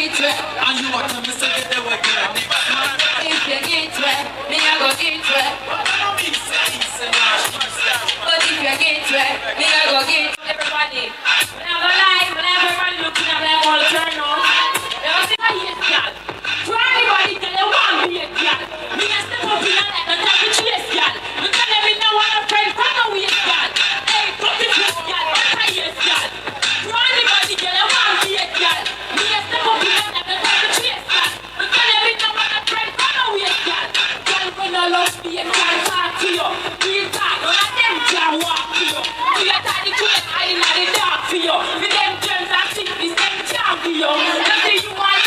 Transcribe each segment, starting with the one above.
get wet. And you want to miss it, they will get a next man. If you get wet, me I go get wet. But if you get wet, me I go get wet. Everybody, never lie, when everybody looking at me, I'm gonna turn on. You know, see, I hate y'all. For anybody that they want to be a girl, me I step up in and like a type of chase girl. You tell them me now want a friend from the waist girl. Hey, come to this girl, what a yes girl. For anybody that they want to be a girl, me I step up in and like a type of chase girl. You tell them me now want a friend from the waist girl. Girl, when I love me, I can't talk to you. We talk, none of them can walk to you. We are tidy to it, I in the dark for you. With them germs and sickness, them can't be you. Nothing you want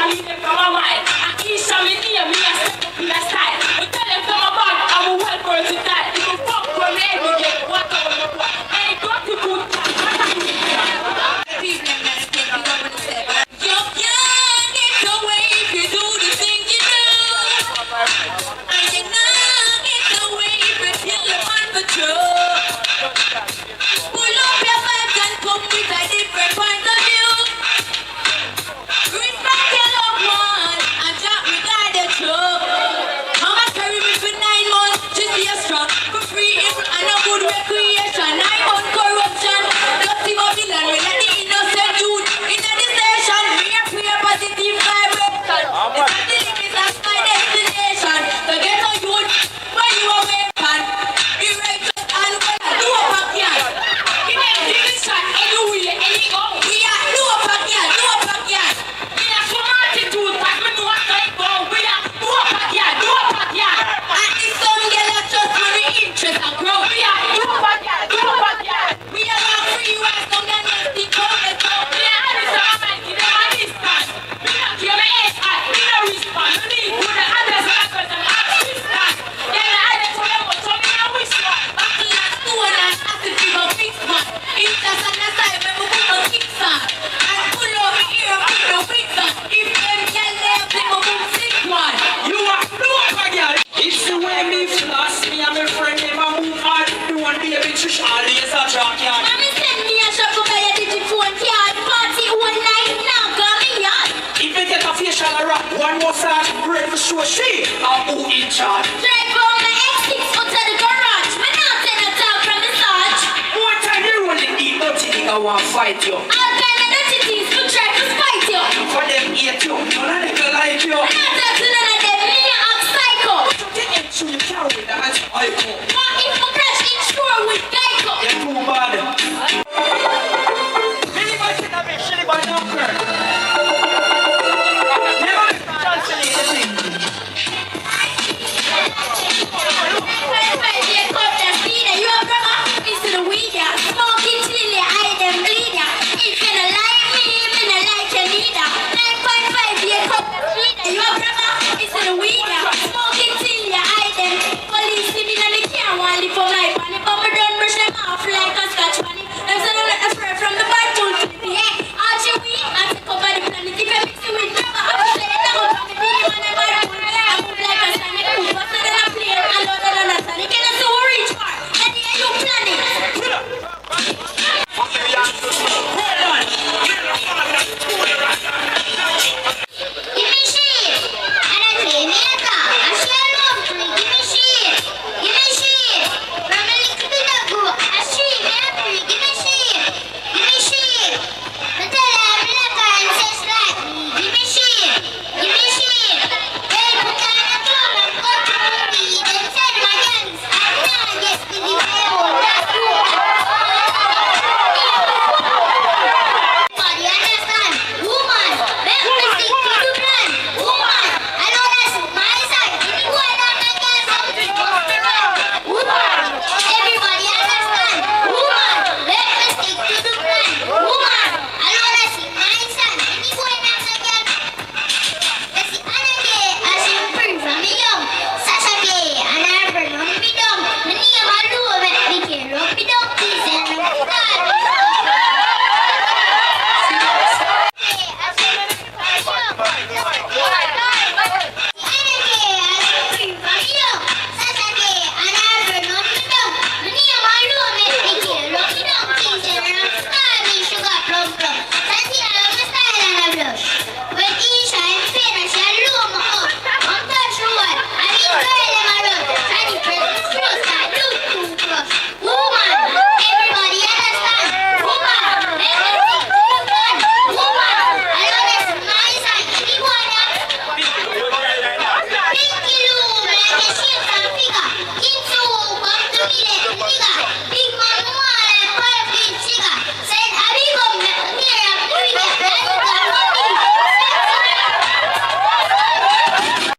leave them from my mind. And each time we hear me, I step up in a style. But tell them from my bag, I'm a well versatile. If you fuck from me, we get what I want to want. Hey, got the good time, what a good time. People man, take me over the step. You can't get away if you do the thing you do. And you can't get away if you kill the man for true. Pull up your vibes and come with a different point of view. Respect your loved one and drop me guide the truth. Mama carry me for 9 months, just be a strong for free and a good recreation. 9 months corruption, dirty Babylon, we let the innocent youth in the station. Me a pure positive vibration. It's not the limit, that's my destination. So get a youth when you are weapon. Be righteous and well, do a backyard. Give them the shot anyway, anyhow. We are do a backyard, do a backyard. We are some attitude, but we know what's going on. We are do a backyard, do a backyard. And if some girl are just for the interest and grow. We are do a backyard, do a backyard. We are not free while some girl nasty come and go. We are having some man, give them a distance. We are give me head high, we don't respond. We need to the others and others and assistance. Then I had to them, but some me a whisper. Battle and stone and acid give a fix man. It's just on the side when we put a kicks on. And pull over here and put the wigs on. If them can left, they go boom sick one. You are no girl. It's the way me floss. Me and my friend them a move on. You want be a bitch fish all days a junkyard. Mommy send me a shop to buy a digiphone card. Party all night now, got me yard. If you get a facial a rock, one more side, ready for show she or who in charge. Drive home my X6 out of the garage. Me not send a talk from the start. More time you rolling deep, but I want fight you.